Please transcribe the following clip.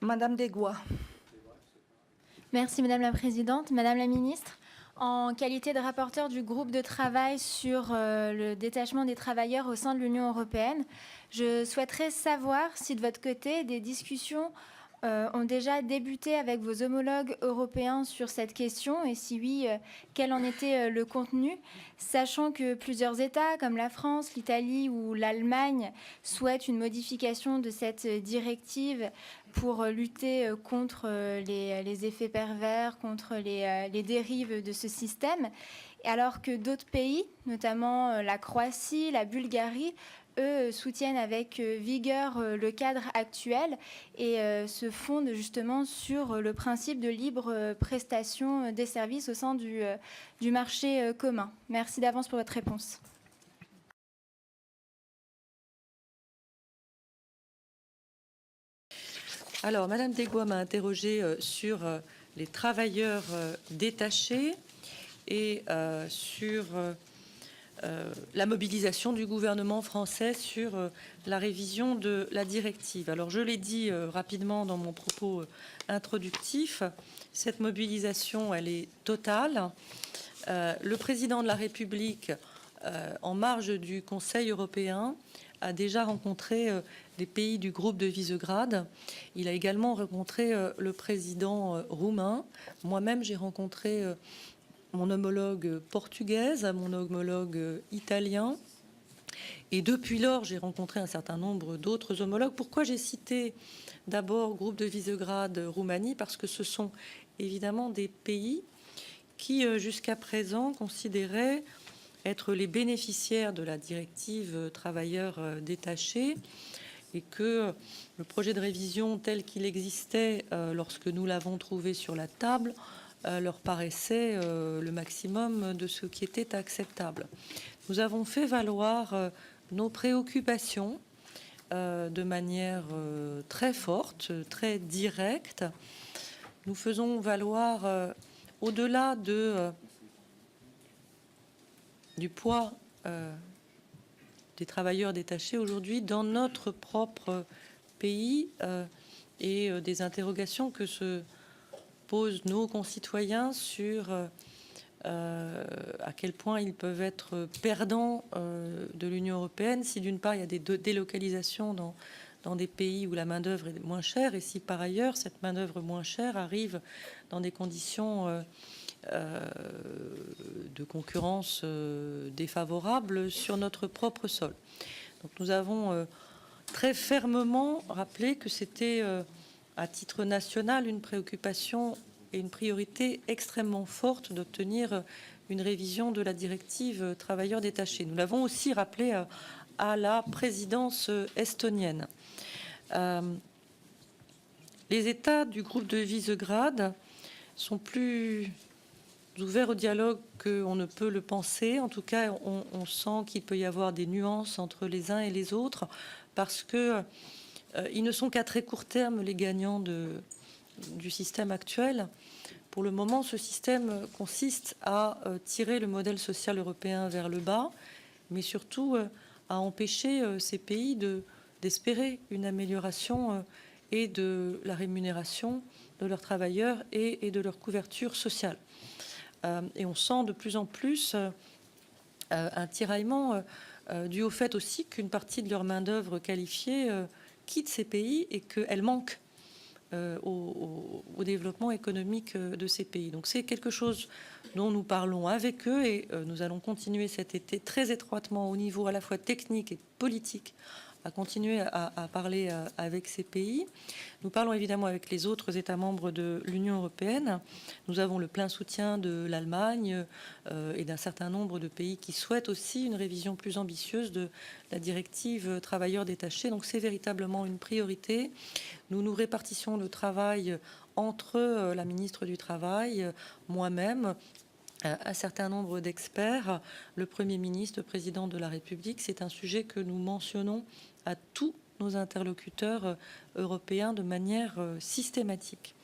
Madame Desgois. Merci Madame la Présidente. Madame la Ministre, en qualité de rapporteur du groupe de travail sur le détachement des travailleurs au sein de l'Union européenne, je souhaiterais savoir si de votre côté des discussions ont déjà débuté avec vos homologues européens sur cette question et si oui, quel en était le contenu, sachant que plusieurs États comme la France, l'Italie ou l'Allemagne souhaitent une modification de cette directive pour lutter contre les effets pervers, contre les dérives de ce système, alors que d'autres pays, notamment la Croatie, la Bulgarie, eux soutiennent avec vigueur le cadre actuel et se fondent justement sur le principe de libre prestation des services au sein du marché commun. Merci d'avance pour votre réponse. Alors, Madame Desgois m'a interrogé sur les travailleurs détachés et sur la mobilisation du gouvernement français sur la révision de la directive. Alors, je l'ai dit rapidement dans mon propos introductif, cette mobilisation, elle est totale. Le président de la République, en marge du Conseil européen, a déjà rencontré les pays du groupe de Visegrad. Il a également rencontré le président roumain. Moi-même, j'ai rencontré mon homologue portugaise, mon homologue italien. Et depuis lors, j'ai rencontré un certain nombre d'autres homologues. Pourquoi j'ai cité d'abord groupe de Visegrad, Roumanie? Parce que ce sont évidemment des pays qui, jusqu'à présent, considéraient être les bénéficiaires de la directive travailleurs détachés et que le projet de révision tel qu'il existait lorsque nous l'avons trouvé sur la table leur paraissait le maximum de ce qui était acceptable. Nous avons fait valoir nos préoccupations de manière très forte, très directe. Nous faisons valoir au-delà du poids des travailleurs détachés aujourd'hui dans notre propre pays et des interrogations que se posent nos concitoyens sur à quel point ils peuvent être perdants de l'Union européenne si d'une part il y a des délocalisations dans des pays où la main-d'œuvre est moins chère et si par ailleurs cette main-d'œuvre moins chère arrive dans des conditions de concurrence défavorable sur notre propre sol. Donc nous avons très fermement rappelé que c'était à titre national une préoccupation et une priorité extrêmement forte d'obtenir une révision de la directive travailleurs détachés. Nous l'avons aussi rappelé à la présidence estonienne. Les États du groupe de Visegrad sont plus ouverts au dialogue qu'on ne peut le penser. En tout cas, on sent qu'il peut y avoir des nuances entre les uns et les autres parce que ils ne sont qu'à très court terme les gagnants du système actuel. Pour le moment, ce système consiste à tirer le modèle social européen vers le bas, mais surtout à empêcher ces pays d'espérer une amélioration et de la rémunération de leurs travailleurs et de leur couverture sociale. Et on sent de plus en plus un tiraillement dû au fait aussi qu'une partie de leur main-d'œuvre qualifiée quitte ces pays et qu'elle manque au développement économique de ces pays. Donc c'est quelque chose dont nous parlons avec eux et nous allons continuer cet été très étroitement au niveau à la fois technique et politique à continuer à parler avec ces pays. Nous parlons évidemment avec les autres États membres de l'Union européenne. Nous avons le plein soutien de l'Allemagne et d'un certain nombre de pays qui souhaitent aussi une révision plus ambitieuse de la directive travailleurs détachés. Donc c'est véritablement une priorité. Nous nous répartissons le travail entre la ministre du Travail, moi-même, un certain nombre d'experts, le Premier ministre, le Président de la République. C'est un sujet que nous mentionnons à tous nos interlocuteurs européens de manière systématique.